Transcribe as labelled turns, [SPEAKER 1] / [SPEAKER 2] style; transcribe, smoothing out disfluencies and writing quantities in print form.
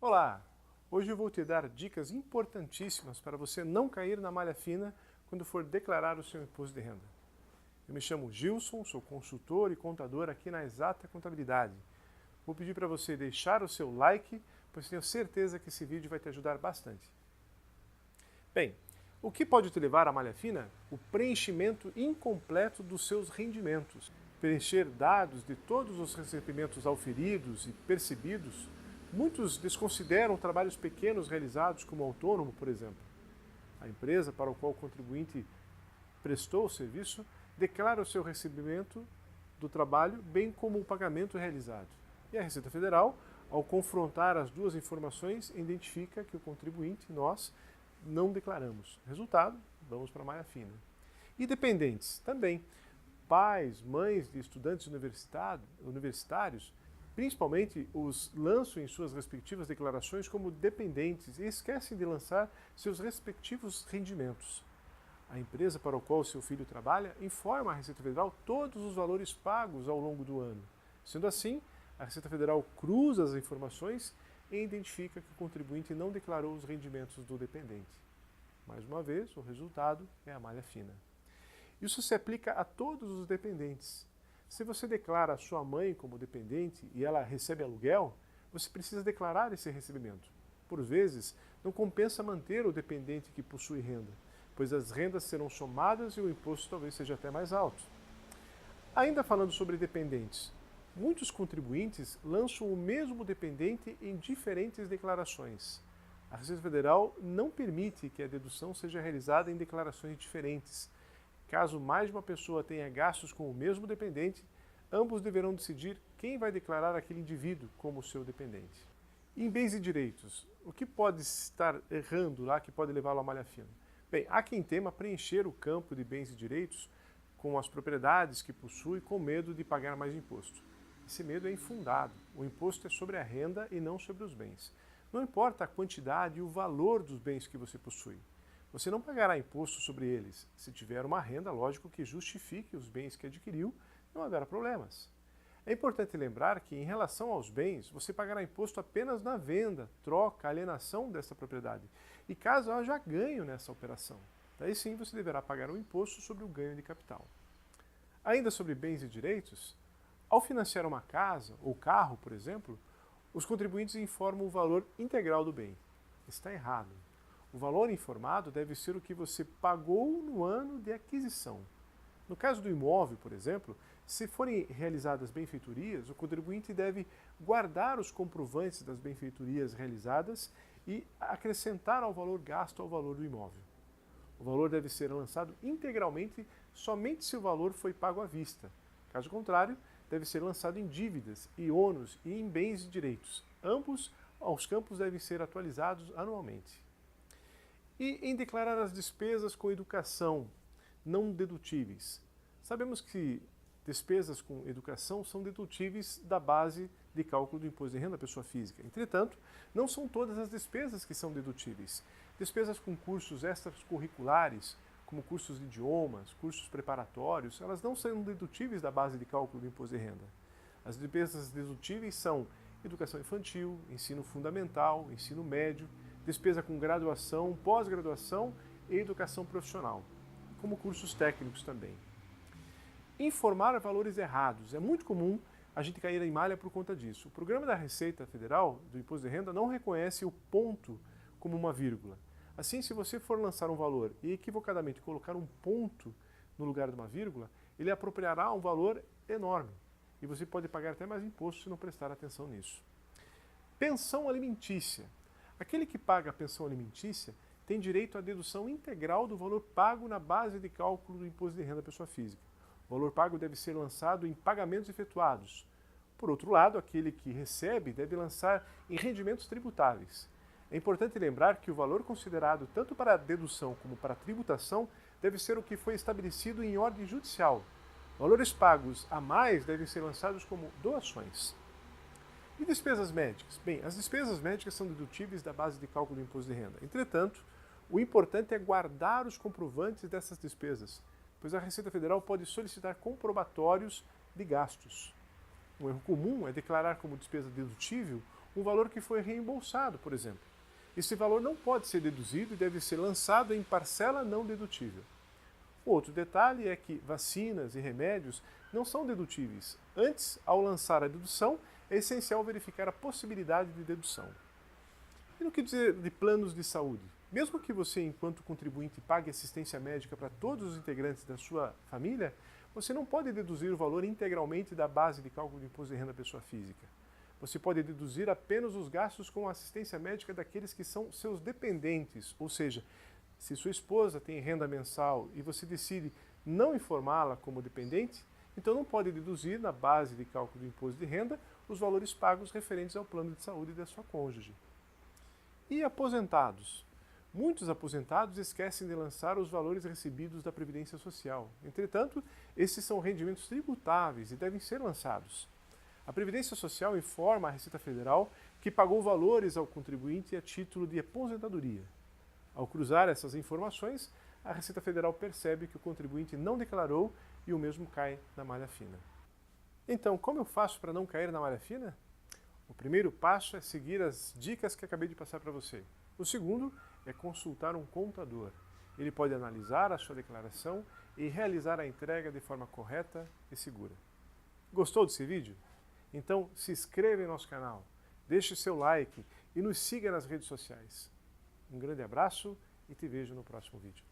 [SPEAKER 1] Olá! Hoje eu vou te dar dicas importantíssimas para você não cair na malha fina quando for declarar o seu imposto de renda. Eu me chamo Gilson, sou consultor e contador aqui na Exata Contabilidade. Vou pedir para você deixar o seu like, pois tenho certeza que esse vídeo vai te ajudar bastante. Bem, o que pode te levar à malha fina? O preenchimento incompleto dos seus rendimentos. Preencher dados de todos os recebimentos auferidos e percebidos. Muitos desconsideram trabalhos pequenos realizados como autônomo, por exemplo. A empresa para a qual o contribuinte prestou o serviço declara o seu recebimento do trabalho, bem como o pagamento realizado. E a Receita Federal, ao confrontar as duas informações, identifica que o contribuinte, nós, não declaramos. Resultado, vamos para a malha fina. E dependentes, também. Pais, mães de estudantes universitários, principalmente os lançam em suas respectivas declarações como dependentes e esquecem de lançar seus respectivos rendimentos. A empresa para a qual seu filho trabalha informa a Receita Federal todos os valores pagos ao longo do ano. Sendo assim, a Receita Federal cruza as informações e identifica que o contribuinte não declarou os rendimentos do dependente. Mais uma vez, o resultado é a malha fina. Isso se aplica a todos os dependentes. Se você declara a sua mãe como dependente e ela recebe aluguel, você precisa declarar esse recebimento. Por vezes, não compensa manter o dependente que possui renda, pois as rendas serão somadas e o imposto talvez seja até mais alto. Ainda falando sobre dependentes, muitos contribuintes lançam o mesmo dependente em diferentes declarações. A Receita Federal não permite que a dedução seja realizada em declarações diferentes. Caso mais de uma pessoa tenha gastos com o mesmo dependente, ambos deverão decidir quem vai declarar aquele indivíduo como seu dependente. Em bens e direitos, o que pode estar errando lá que pode levá-lo à malha fina? Bem, há quem tema preencher o campo de bens e direitos com as propriedades que possui com medo de pagar mais imposto. Esse medo é infundado. O imposto é sobre a renda e não sobre os bens. Não importa a quantidade e o valor dos bens que você possui. Você não pagará imposto sobre eles. Se tiver uma renda, lógico que justifique os bens que adquiriu, não haverá problemas. É importante lembrar que, em relação aos bens, você pagará imposto apenas na venda, troca, alienação dessa propriedade. E caso haja ganho nessa operação, daí sim você deverá pagar um imposto sobre o ganho de capital. Ainda sobre bens e direitos, ao financiar uma casa ou carro, por exemplo, os contribuintes informam o valor integral do bem. Está errado. O valor informado deve ser o que você pagou no ano de aquisição. No caso do imóvel, por exemplo, se forem realizadas benfeitorias, o contribuinte deve guardar os comprovantes das benfeitorias realizadas e acrescentar ao valor gasto ao valor do imóvel. O valor deve ser lançado integralmente somente se o valor foi pago à vista. Caso contrário, deve ser lançado em dívidas e ônus e em bens e direitos. Ambos os campos devem ser atualizados anualmente. E em declarar as despesas com educação não dedutíveis. Sabemos que despesas com educação são dedutíveis da base de cálculo do imposto de renda da pessoa física. Entretanto, não são todas as despesas que são dedutíveis. Despesas com cursos extracurriculares, como cursos de idiomas, cursos preparatórios, elas não são dedutíveis da base de cálculo do imposto de renda. As despesas dedutíveis são educação infantil, ensino fundamental, ensino médio, despesa com graduação, pós-graduação e educação profissional, como cursos técnicos também. Informar valores errados. É muito comum a gente cair em malha por conta disso. O programa da Receita Federal do Imposto de Renda não reconhece o ponto como uma vírgula. Assim, se você for lançar um valor e equivocadamente colocar um ponto no lugar de uma vírgula, ele apropriará um valor enorme. E você pode pagar até mais imposto se não prestar atenção nisso. Pensão alimentícia. Aquele que paga a pensão alimentícia tem direito à dedução integral do valor pago na base de cálculo do imposto de renda da pessoa física. O valor pago deve ser lançado em pagamentos efetuados. Por outro lado, aquele que recebe deve lançar em rendimentos tributáveis. É importante lembrar que o valor considerado tanto para a dedução como para a tributação deve ser o que foi estabelecido em ordem judicial. Valores pagos a mais devem ser lançados como doações. E despesas médicas? Bem, as despesas médicas são dedutíveis da base de cálculo do imposto de renda. Entretanto, o importante é guardar os comprovantes dessas despesas, pois a Receita Federal pode solicitar comprobatórios de gastos. Um erro comum é declarar como despesa dedutível um valor que foi reembolsado, por exemplo. Esse valor não pode ser deduzido e deve ser lançado em parcela não dedutível. O outro detalhe é que vacinas e remédios não são dedutíveis. Antes, ao lançar a dedução, é essencial verificar a possibilidade de dedução. E no que dizer de planos de saúde? Mesmo que você, enquanto contribuinte, pague assistência médica para todos os integrantes da sua família, você não pode deduzir o valor integralmente da base de cálculo do imposto de renda da pessoa física. Você pode deduzir apenas os gastos com assistência médica daqueles que são seus dependentes, ou seja, se sua esposa tem renda mensal e você decide não informá-la como dependente, então não pode deduzir na base de cálculo do imposto de renda os valores pagos referentes ao plano de saúde da sua cônjuge. E aposentados? Muitos aposentados esquecem de lançar os valores recebidos da Previdência Social. Entretanto, esses são rendimentos tributáveis e devem ser lançados. A Previdência Social informa a Receita Federal que pagou valores ao contribuinte a título de aposentadoria. Ao cruzar essas informações, a Receita Federal percebe que o contribuinte não declarou e o mesmo cai na malha fina. Então, como eu faço para não cair na malha fina? O primeiro passo é seguir as dicas que acabei de passar para você. O segundo é consultar um contador. Ele pode analisar a sua declaração e realizar a entrega de forma correta e segura. Gostou desse vídeo? Então se inscreva em nosso canal, deixe seu like e nos siga nas redes sociais. Um grande abraço e te vejo no próximo vídeo.